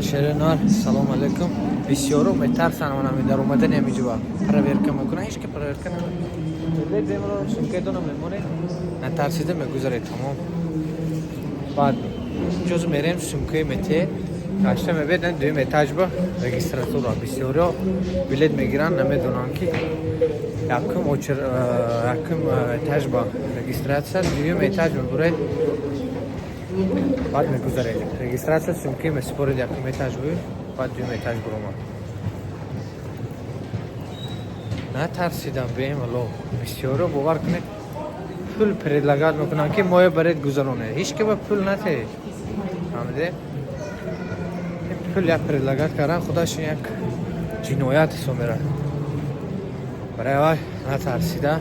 Шеринар, салом алейкум. Бисёро метарсан манами дар омадани амиҷоа проверка мекунам. Ҳеҷ ки проверка намекунад. Беморо сумкаитона мемонед, натарсида мегузаред тамом. Баъд ҷоз мерем сумкаи метед, гашта мебеден дуюм этажба регистратура. Бисёриҳо билет мегиранд, намедонанд ки якум этажба регистратсия, дуюм этаж мебуред. Баъд мегузаред. Регистрация сумки месупоред якум этаж буд, баъд дуюм этаж буромад. Натарсидам беmalol. Бисёриҳо бовар кунед, пул предлагат мекунанд ки моя баред гузаронед. Ҳеҷ ки ба пул натед. Фаҳмидед? Пул як предлагат кардан, худаш як ҷиноят ҳисоб меравад. Барои вай натарсида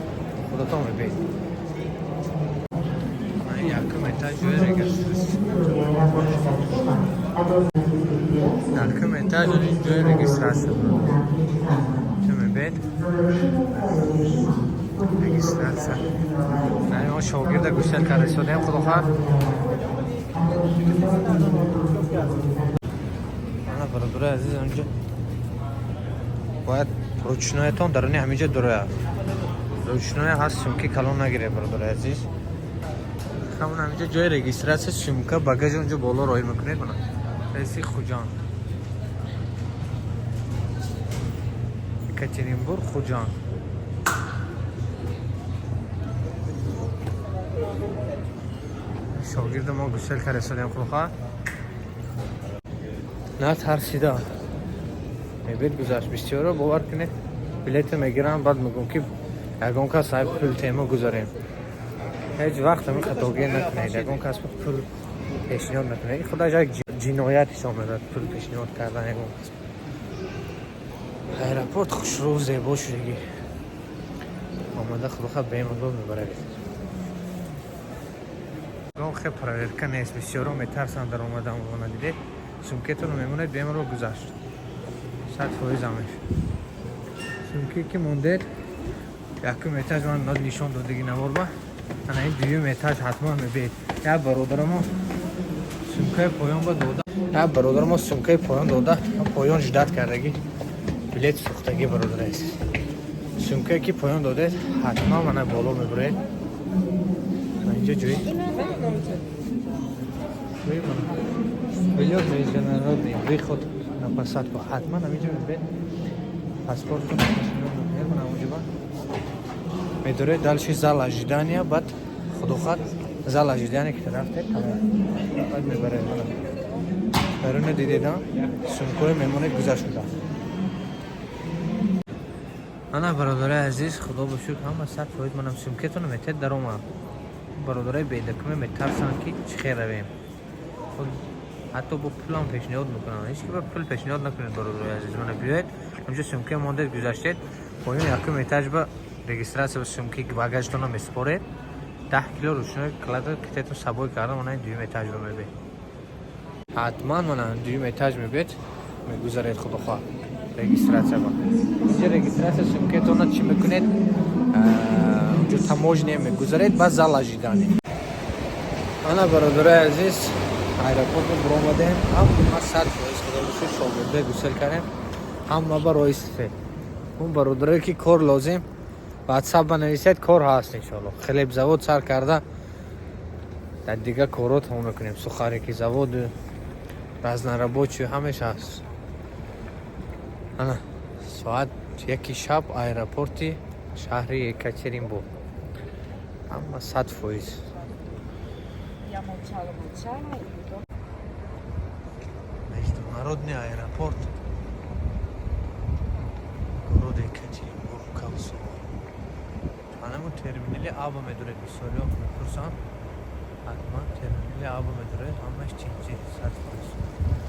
худатон мебинед. Якум этаж ҷои регистрация. Якум этаж ҷои регистрация. Чӣ мебед? Регистрация. Наи мо шогирда гӯшал карда шудем худохоҳ. Ана бародари азиз онҷо. Бояд ручноятон дарони ҳаминҷо дурояд. Ручное ҳаст, сумки калон нагиред бародари азиз. Хамон ҳаминҷо ҷои регистрация сумка багажи онҷо боло роҳӣ мекунед мана. Раиси Хуҷанд. Екатеринбург, Хуҷанд. Шогирди мо гӯшал карда шудем худохоҳ. Натарсида мебед гузашт. Бисёриҳо бовар кунед, билета мегиранд, баъд мегӯям ки ягон кас ай пул тема гузарем. Ҳеҷ вақт ҳамин хатогӣ накунед. Ягон кас пул пешниҳод накунед. Ин худаш як ҷиноят ҳисоб меравад, пул пешниҳод кардан ягон кас. Аэропорт хушрӯ зебо шудагӣ. Омада худохоҳ бемалол мебарад. Хе проверка нест. Бисёриҳо метарсанд дар омадан вона дидед. Сумкетонро мемонед, бемалол гузашт. 100% амеш. Сумки ки мондед, якум этаж ман нишон додагӣ наворба. Ана ин дуюм этаж ҳатман мебед. Як бародарамо сумкаи поён ба дода. Як бародарамо сумкаи поён дода, поён ждат кардагӣ. Билет сӯхтагӣ бародари аст. Сумкае ки поён додед, ҳатман мана боло мебуред. Инҷа ҷои. Билет международный выход на посадку. Ҳатман ҳаминҷа мебед. Паспорту мекунам онҷа. Медоред дальше зал ожидания, баъд худохоҳ зал ожидания ки рафтед, баъд мебаред мана. Бароне дидедам, сумкаҳое мемонед гузашуда. Ана бародари азиз, худо ба шукр ҳама 100% манам сумкетон метед даромад. Бародари бедакуме метарсанд ки чӣ хел равем. ҳатто бо пулам пешниҳод мекунанд. ҳеҷ ки ба пул пешниҳод накунед бародари азиз. Мана биёед, онҷо сумкаи мондед гузаштед, поён якум этаж ба регистрация ба сумки багажтонро месупоред. 10 кило ручной клада китетон сабой карда мана дуюм этажро мебед. ҳатман мана дуюм этаж мебед, мегузаред худохоҳ. Регистрация ба. Инҷа регистрация сумкаитонро чӣ мекунед? Онҷо таможня мегузаред, ба зал ожидания. Ана бародари азиз, аэропортро буромадем. Ҳама 100% худошукр шогирда гӯшал кардем. Ҳама ба роҳи сафед. Он бародаре ки кор лозим, WhatsApp банависед, кор ҳаст иншоаллоҳ. Хлебзавод сар карда, дар дигар корро тамом мекунем. Сухарики заводу, разнорабочую ҳамеша ҳаст. Ана соат 1 шаб аэропорти шаҳри Екатеринбург. Ҳама 100%. Международный аэропорт. Город Екатеринбург, Колсово. Анаму терминали аба медоред. Бисёриҳо мепурсанд. Ҳатман терминали аба медоред. Ҳамаш чинчи 100%.